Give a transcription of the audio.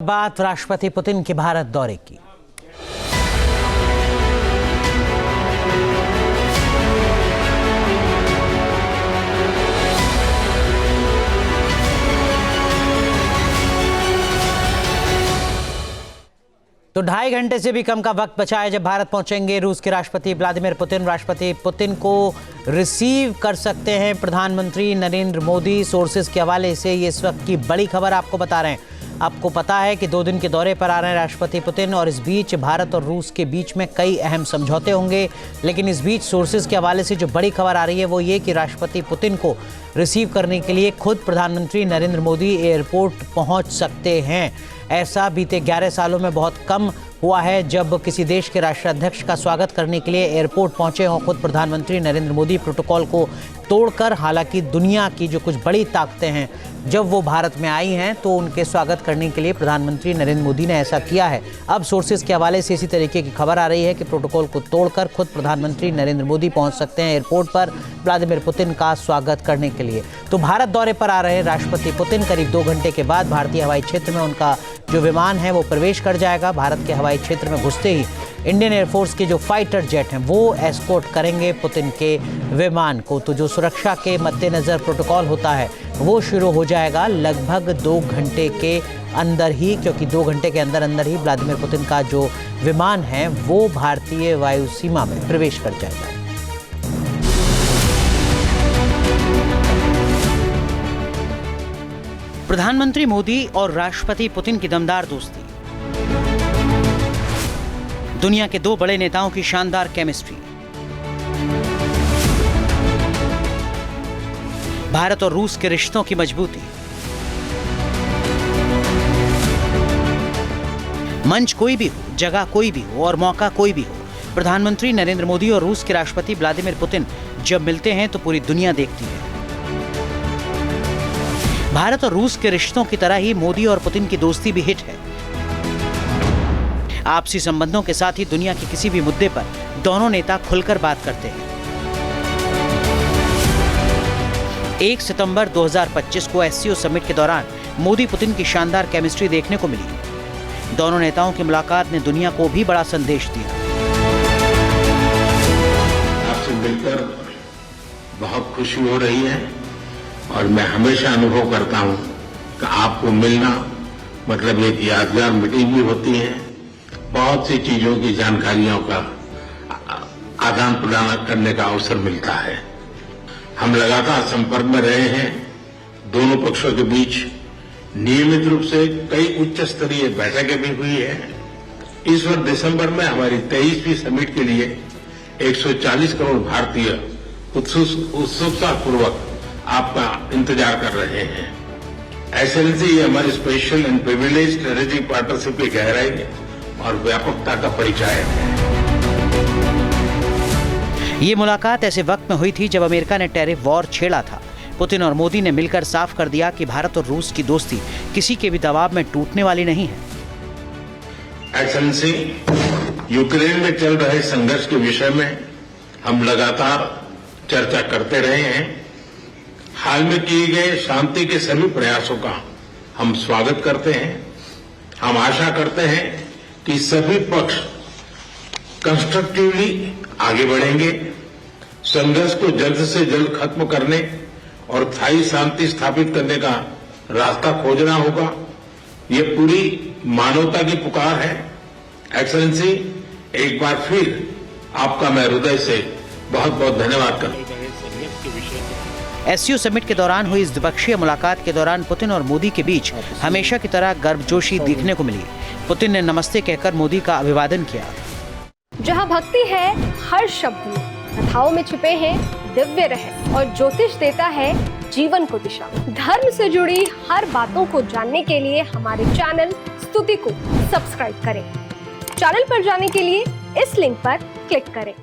बात राष्ट्रपति पुतिन के भारत दौरे की। तो 2.5 घंटे से भी कम का वक्त बचा है जब भारत पहुंचेंगे रूस के राष्ट्रपति व्लादिमीर पुतिन। राष्ट्रपति पुतिन को रिसीव कर सकते हैं प्रधानमंत्री नरेंद्र मोदी। सोर्सेज के हवाले से ये इस वक्त की बड़ी खबर आपको बता रहे हैं। आपको पता है कि 2 दिन के दौरे पर आ रहे हैं राष्ट्रपति पुतिन और इस बीच भारत और रूस के बीच में कई अहम समझौते होंगे। लेकिन इस बीच सोर्सेज के हवाले से जो बड़ी खबर आ रही है वो ये कि राष्ट्रपति पुतिन को रिसीव करने के लिए खुद प्रधानमंत्री नरेंद्र मोदी एयरपोर्ट पहुंच सकते हैं। ऐसा बीते 11 सालों में बहुत कम हुआ है जब किसी देश के राष्ट्राध्यक्ष का स्वागत करने के लिए एयरपोर्ट पहुंचे हों खुद प्रधानमंत्री नरेंद्र मोदी प्रोटोकॉल को तोड़कर। हालांकि दुनिया की जो कुछ बड़ी ताकतें हैं जब वो भारत में आई हैं तो उनके स्वागत करने के लिए प्रधानमंत्री नरेंद्र मोदी ने ऐसा किया है। अब सोर्सेज के हवाले से इसी तरीके की खबर आ रही है कि प्रोटोकॉल को तोड़कर खुद प्रधानमंत्री नरेंद्र मोदी पहुंच सकते हैं एयरपोर्ट पर व्लादिमीर पुतिन का स्वागत करने के लिए। तो भारत दौरे पर आ रहे राष्ट्रपति पुतिन करीब 2 घंटे के बाद भारतीय हवाई क्षेत्र में उनका जो विमान है वो प्रवेश कर जाएगा। भारत के हवाई क्षेत्र में घुसते ही इंडियन एयरफोर्स के जो फाइटर जेट हैं वो एस्कॉर्ट करेंगे पुतिन के विमान को। तो जो सुरक्षा के मद्देनज़र प्रोटोकॉल होता है वो शुरू हो जाएगा लगभग 2 घंटे के अंदर ही, क्योंकि 2 घंटे के अंदर ही व्लादिमीर पुतिन का जो विमान है वो भारतीय वायु सीमा में प्रवेश कर जाएगा। प्रधानमंत्री मोदी और राष्ट्रपति पुतिन की दमदार दोस्ती, दुनिया के 2 बड़े नेताओं की शानदार केमिस्ट्री, भारत और रूस के रिश्तों की मजबूती, मंच कोई भी हो, जगह कोई भी हो और मौका कोई भी हो, प्रधानमंत्री नरेंद्र मोदी और रूस के राष्ट्रपति व्लादिमीर पुतिन जब मिलते हैं तो पूरी दुनिया देखती है। भारत और रूस के रिश्तों की तरह ही मोदी और पुतिन की दोस्ती भी हिट है। आपसी संबंधों के साथ ही दुनिया के किसी भी मुद्दे पर दोनों नेता खुलकर बात करते हैं। 1 सितंबर 2025 को एससीओ समिट के दौरान मोदी पुतिन की शानदार केमिस्ट्री देखने को मिली। दोनों नेताओं की मुलाकात ने दुनिया को भी बड़ा संदेश दिया। आपसे मिलकर बहुत खुशी हो रही है और मैं हमेशा अनुभव करता हूं कि आपको मिलना मतलब एक यादगार मीटिंग भी होती है। बहुत सी चीजों की जानकारियों का आदान प्रदान करने का अवसर मिलता है। हम लगातार संपर्क में रहे हैं। दोनों पक्षों के बीच नियमित रूप से कई उच्च स्तरीय बैठकें भी हुई है। इस वर्ष दिसंबर में हमारी 23वीं समिट के लिए 140 करोड़ भारतीय उत्सुकता पूर्वक आपका इंतजार कर रहे हैं। एक्सेलेंसी, ये हमारी special and privilege strategic partnership की गहराई और व्यापकता का परिचय है। ये मुलाकात ऐसे वक्त में हुई थी जब अमेरिका ने टैरिफ वॉर छेड़ा था। पुतिन और मोदी ने मिलकर साफ कर दिया कि भारत और रूस की दोस्ती किसी के भी दबाव में टूटने वाली नहीं है। एक्सेलेंसी, यूक्रेन में चल रहे संघर्ष के विषय में हम लगातार चर्चा करते रहे हैं। हाल में किए गए शांति के सभी प्रयासों का हम स्वागत करते हैं। हम आशा करते हैं कि सभी पक्ष कंस्ट्रक्टिवली आगे बढ़ेंगे, संघर्ष को जल्द से जल्द खत्म करने और स्थायी शांति स्थापित करने का रास्ता खोजना होगा। ये पूरी मानवता की पुकार है। एक्सेलेंसी, एक बार फिर आपका मैं हृदय से बहुत बहुत धन्यवाद करता हूं। एससीओ समिट के दौरान हुई इस द्विपक्षीय मुलाकात के दौरान पुतिन और मोदी के बीच हमेशा की तरह गर्मजोशी देखने को मिली। पुतिन ने नमस्ते कहकर मोदी का अभिवादन किया। जहां भक्ति है हर शब्द में, कथाओं में छुपे हैं दिव्य रहस्य और ज्योतिष देता है जीवन को दिशा। धर्म से जुड़ी हर बातों को जानने के लिए हमारे चैनल स्तुति को सब्सक्राइब करें। चैनल पर जाने के लिए इस लिंक पर क्लिक करें।